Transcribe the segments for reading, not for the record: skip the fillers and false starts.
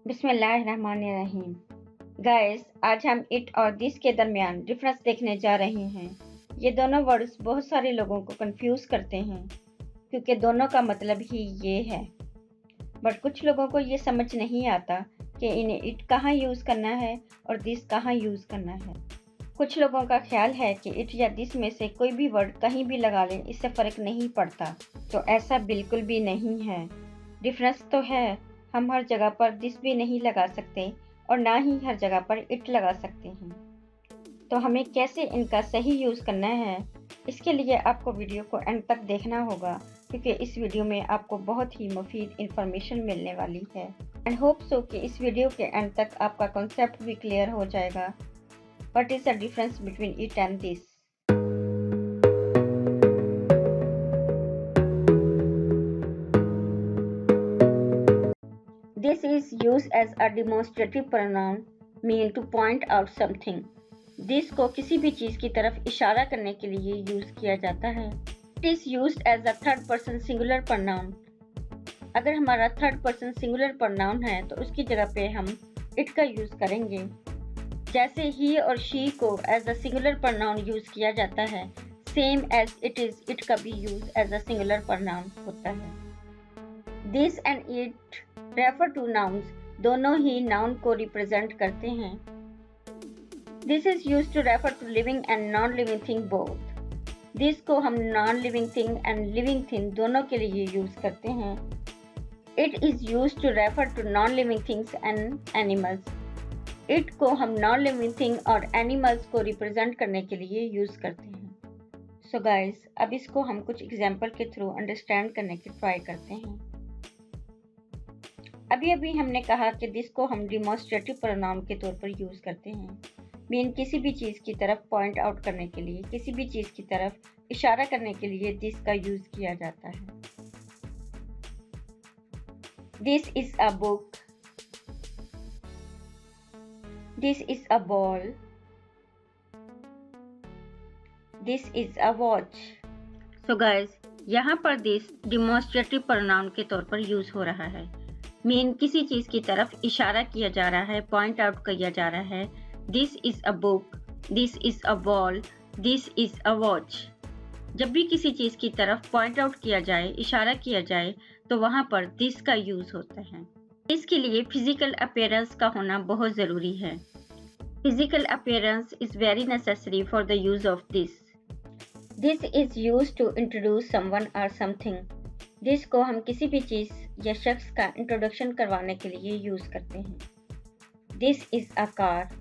बिस्मिल्लाहिर्रहमानिर्रहीम। गाइस, आज हम इट और दिस के दरमियान डिफरेंस देखने जा रहे हैं। ये दोनों वर्ड्स बहुत सारे लोगों को कंफ्यूज करते हैं क्योंकि दोनों का मतलब ही ये है। बट कुछ लोगों को ये समझ नहीं आता कि इन्हें इट कहाँ यूज़ करना है और दिस कहाँ यूज़ करना है। कुछ लोगों का ख्याल है कि इट या दिस में से कोई भी वर्ड कहीं भी लगा लें, इससे फ़र्क नहीं पड़ता। तो ऐसा बिल्कुल भी नहीं है। डिफरेंस तो है। हम हर जगह पर दिस भी नहीं लगा सकते और ना ही हर जगह पर इट लगा सकते हैं। तो हमें कैसे इनका सही यूज़ करना है, इसके लिए आपको वीडियो को एंड तक देखना होगा क्योंकि इस वीडियो में आपको बहुत ही मुफीद इंफॉर्मेशन मिलने वाली है। एंड होप सो कि इस वीडियो के एंड तक आपका कॉन्सेप्ट भी क्लियर हो जाएगा। What is the difference between it and this? This is used as a demonstrative pronoun mean to point out something. This को किसी भी चीज़ की तरफ इशारा करने के लिए यूज़ किया जाता है. It is used as a third person singular pronoun. अगर हमारा थर्ड पर्सन सिंगुलर pronoun है तो उसकी जगह पे हम it का यूज़ करेंगे. जैसे he और she को as a singular pronoun use किया जाता है, same as it is it का भी use as a singular pronoun होता है. This and it refer to nouns दोनों ही नाउन को रिप्रेजेंट करते हैं. This is use to refer to living and non living thing both. This को हम non living thing and living thing दोनों के लिए यूज करते हैं. It is use to refer to non living things and animals. It को हम non living thing और एनिमल्स को रिप्रेजेंट करने के लिए यूज करते हैं. सो गाइस, अब इसको हम कुछ एग्जाम्पल के थ्रू अंडरस्टैंड करने की ट्राई करते हैं. अभी हमने कहा कि दिस को हम डिमॉन्स्ट्रेटिव प्रोनाउन के तौर पर यूज़ करते हैं. मीन किसी भी चीज़ की तरफ पॉइंट आउट करने के लिए, किसी भी चीज़ की तरफ इशारा करने के लिए दिस का यूज़ किया जाता है. This is a book. This is a ball. This is a watch. So guys, यहाँ पर दिस डिमॉन्स्ट्रेटिव प्रोनाउन के तौर पर यूज़ हो रहा है. मीन किसी चीज़ की तरफ इशारा किया जा रहा है, पॉइंट आउट किया जा रहा है. This is a book, this is a ball, this is a watch. जब भी किसी चीज़ की तरफ पॉइंट आउट किया जाए, इशारा किया जाए, तो वहाँ पर दिस का यूज़ होता है. इसके लिए फिजिकल अपीयरेंस का होना बहुत ज़रूरी है. Physical appearance is very necessary for the use of this. This is use to introduce someone और समथिंग. दिस को हम किसी भी चीज़ या शख्स का इंट्रोडक्शन करवाने के लिए यूज़ करते हैं. This is a car.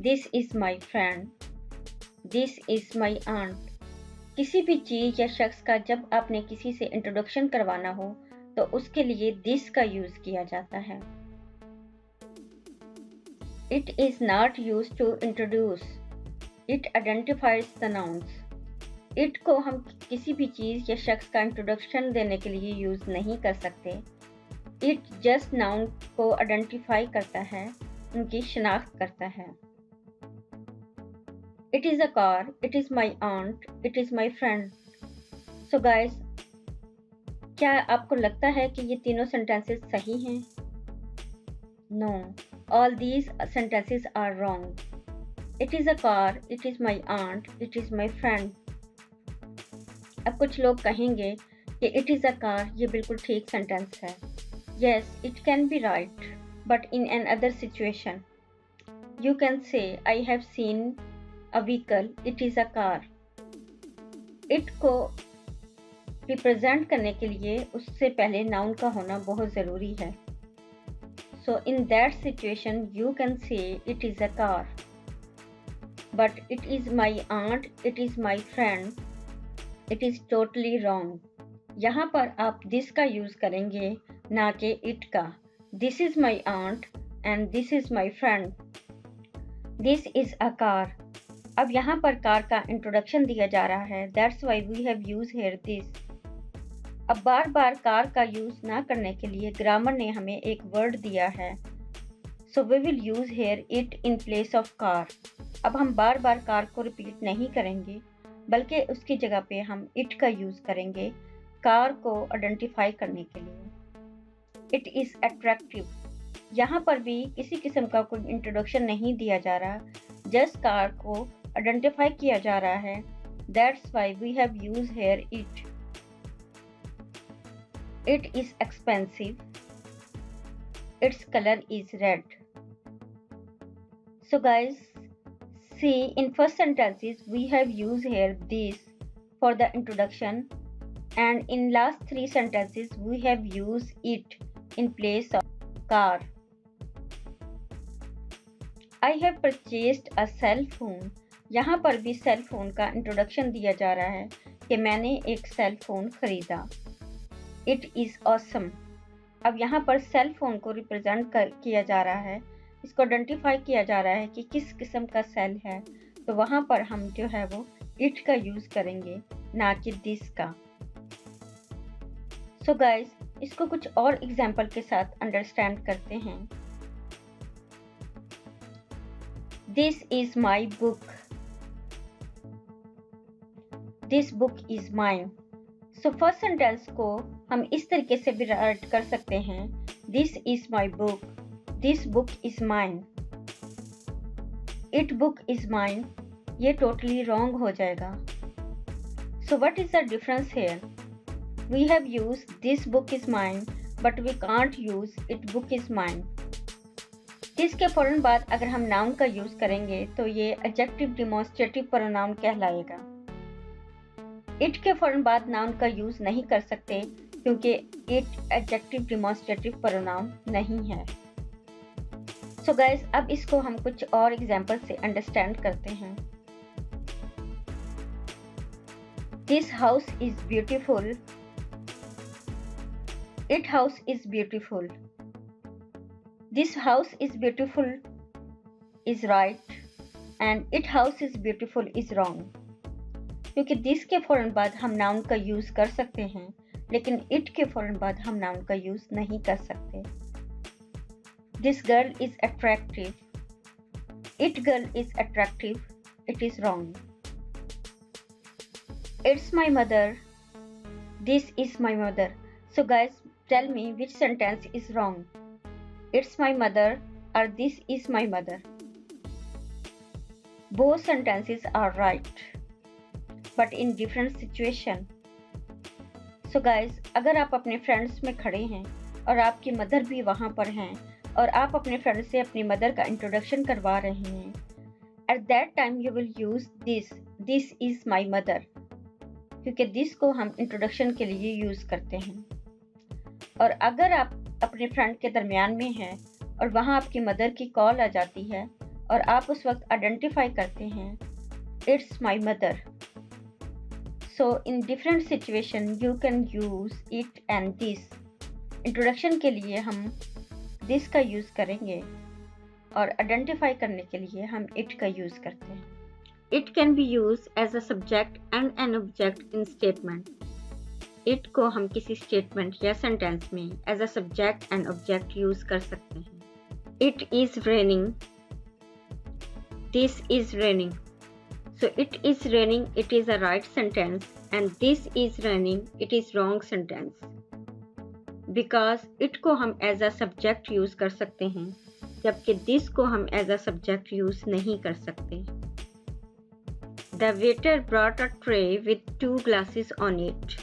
This is my friend. This is my aunt. किसी भी चीज़ या शख्स का जब आपने किसी से इंट्रोडक्शन करवाना हो तो उसके लिए दिस का यूज़ किया जाता है. It is not use to introduce. It identifies the nouns. It को हम किसी भी चीज़ या शख्स का इंट्रोडक्शन देने के लिए यूज़ नहीं कर सकते. इट जस्ट नाउन को आइडेंटिफाई करता है, उनकी शनाख्त करता है. It is a car. It is my aunt. It is my friend. So guys, क्या आपको लगता है कि ये तीनों सेंटेंसेस सही हैं? No, all these sentences are wrong. It is a car. It is my aunt. It is my friend. अब कुछ लोग कहेंगे कि इट इज़ अ कार ये बिल्कुल ठीक सेंटेंस है. Yes, it can be right, but in another situation, you can say, I have seen a vehicle, it is a car. It को रिप्रेजेंट करने के लिए उससे पहले नाउन का होना बहुत ज़रूरी है. So in that situation, you can say it is a car. But it is my aunt, it is my friend, it is totally wrong. यहाँ पर आप this का यूज़ करेंगे ना कि इट का. This is my aunt and this is my friend. This is a car. अब यहाँ पर कार का इंट्रोडक्शन दिया जा रहा है. That's why we have use here this. अब बार बार कार का यूज़ ना करने के लिए ग्रामर ने हमें एक वर्ड दिया है. So we will use here it in place of car. अब हम बार बार कार को रिपीट नहीं करेंगे बल्कि उसकी जगह पे हम इट का यूज़ करेंगे कार को आइडेंटिफाई करने के लिए. It is attractive. यहाँ पर भी किसी किस्म का कोई इंट्रोडक्शन नहीं दिया जा रहा, जस्ट कार को आइडेंटिफाई किया जा रहा है। That's why we have use here it. It is expensive. Its colour is red. So guys, see, in first sentences we have used here this for the introduction, and in last three sentences we have used it in place of car. I have purchased a cell phone. यहाँ पर भी cell phone का introduction दिया जा रहा है कि मैंने एक सेल फोन खरीदा। It is awesome. अब यहाँ पर सेल फोन को रिप्रेजेंट किया जा रहा है, इसको आइडेंटिफाई किया जा रहा है कि किस किस्म का सेल है, तो वहाँ पर हम जो है वो इट का यूज करेंगे, ना कि दिस का। सो गाइस, इसको कुछ और एग्जांपल के साथ अंडरस्टैंड करते हैं। This is my book. This book is mine. So first sentence को हम इस तरीके से भी राइट कर सकते हैं, this is my book, this book is mine. It book is mine, ये टोटली रॉन्ग हो जाएगा। So what is the difference here? We have used this book is mine but we can't use it book is mine. This के फौरन बाद अगर हम noun का use करेंगे तो ये एडजेक्टिव डिमॉन्स्ट्रेटिव प्रोनाउन कहलाएगा। इट के फौरन बाद नाउन का यूज नहीं कर सकते क्योंकि इट एडजेक्टिव डिमॉन्स्ट्रेटिव प्रोनाउन नहीं है। सो गाइस, अब इसको हम कुछ और एग्जांपल से अंडरस्टैंड करते हैं। This house is beautiful. It house is beautiful. This house is beautiful is right and it house is beautiful is wrong. क्योंकि दिस के फौरन बाद हम नाउन का यूज कर सकते हैं, लेकिन इट के फौरन बाद हम नाउन का यूज नहीं कर सकते। This girl is attractive. It girl is attractive, it is wrong. It's my mother. This is my mother. So guys, tell me which sentence is wrong, it's my mother और this is my mother? Both sentences are right but in different situation. So guys, अगर आप अपने friends में खड़े हैं और आपकी mother भी वहाँ पर हैं और आप अपने फ्रेंड से अपनी मदर का इंट्रोडक्शन करवा रहे हैं, at that time you will use this is my mother, क्योंकि this को हम इंट्रोडक्शन के लिए यूज करते हैं। और अगर आप अपने फ्रेंड के दरमियान में हैं और वहाँ आपकी मदर की कॉल आ जाती है और आप उस वक्त आइडेंटिफाई करते हैं, it's my mother. So in different situation you can use it and this. Introduction के लिए हम this का यूज करेंगे और आइडेंटिफाई करने के लिए हम it का यूज करते हैं। It can be used as a subject and an object in statement. It को हम किसी स्टेटमेंट या सेंटेंस में as a subject and object use कर सकते हैं। It is raining. This is raining. So it is raining, it is a right sentence, and this is raining, it is wrong sentence. Because it को हम as a subject use कर सकते हैं, जबकि this को हम as a subject use नहीं कर सकते। The waiter brought a tray with 2 glasses on it.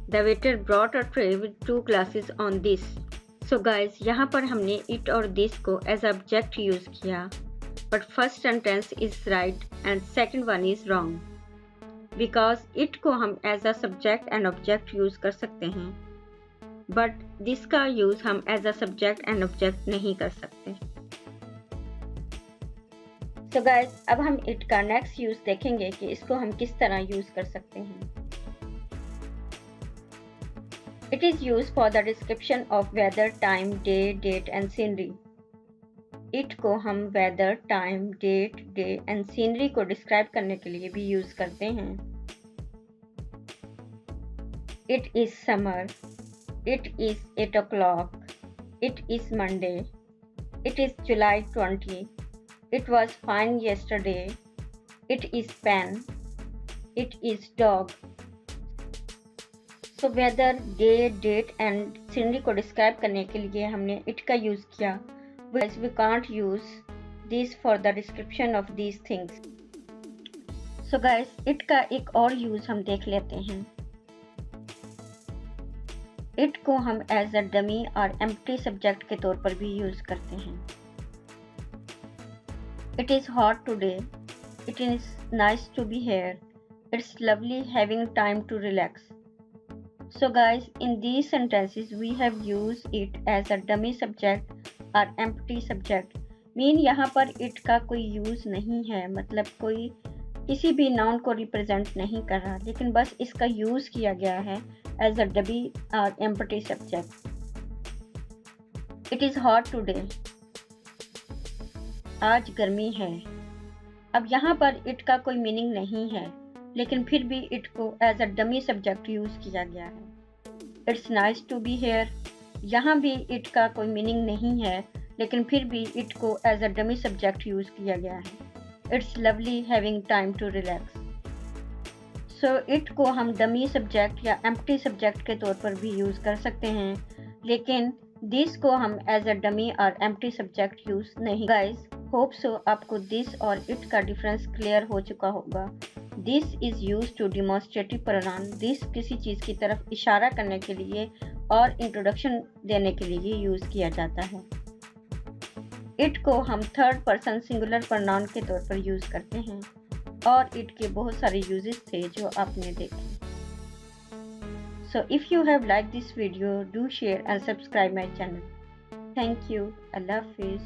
The waiter brought a tray with 2 glasses on this. So guys, यहाँ पर हमने it और this को as object use किया, but first sentence is right and second one is wrong. Because it को हम as a subject and object use कर सकते हैं, but this का use हम as a subject and object नहीं कर सकते। So guys, अब हम it का next use देखेंगे कि इसको हम किस तरह use कर सकते हैं। It is used for the description of weather, time, day, date and scenery. It को हम weather, time, date, day and scenery को डिस्क्राइब करने के लिए भी यूज करते हैं। It is summer. It is 8 o'clock. It is Monday. It is July 20. It was fine yesterday. It is pen. It is dog. तो weather, day, date and scenery को describe करने के लिए हमने इट का यूज़ किया। We can't use this for the description of these things. So guys, it का एक और यूज हम देख लेते हैं। it को हम एज अ डमी और एम्प्टी सब्जेक्ट के तौर पर भी यूज करते हैं। It is hot today. It is nice to be here. It's lovely having time to relax. So guys, in these sentences we have used it as a dummy subject or empty subject. Mean यहाँ पर it का कोई use नहीं है, मतलब कोई किसी भी नाउन को रिप्रेजेंट नहीं कर रहा, लेकिन बस इसका यूज किया गया है एज अ डमी और empty subject. It is hot today, आज गर्मी है। अब यहाँ पर it का कोई मीनिंग नहीं है, लेकिन फिर भी it को as a dummy subject use किया गया है। It's nice to be here, यहाँ भी it का कोई मीनिंग नहीं है, लेकिन फिर भी it को as a dummy subject use किया गया है। It's lovely having time to relax. So it को हम डमी सब्जेक्ट या एम्प्टी सब्जेक्ट के तौर पर भी यूज कर सकते हैं, लेकिन दिस को हम एज अ डमी और एम्प्टी सब्जेक्ट यूज नहीं। गाइस, होप सो आपको दिस और इट का डिफरेंस क्लियर हो चुका होगा। This is use to demonstrative pronoun. This किसी चीज़ की तरफ इशारा करने के लिए और इंट्रोडक्शन देने के लिए यूज किया जाता है। इट को हम थर्ड पर्सन सिंगुलर प्रोनाउन के तौर पर यूज करते हैं, और इट के बहुत सारे यूजेस थे जो आपने देखे। So if you have liked this video, do share and subscribe my channel. Thank you. Allah Hafiz.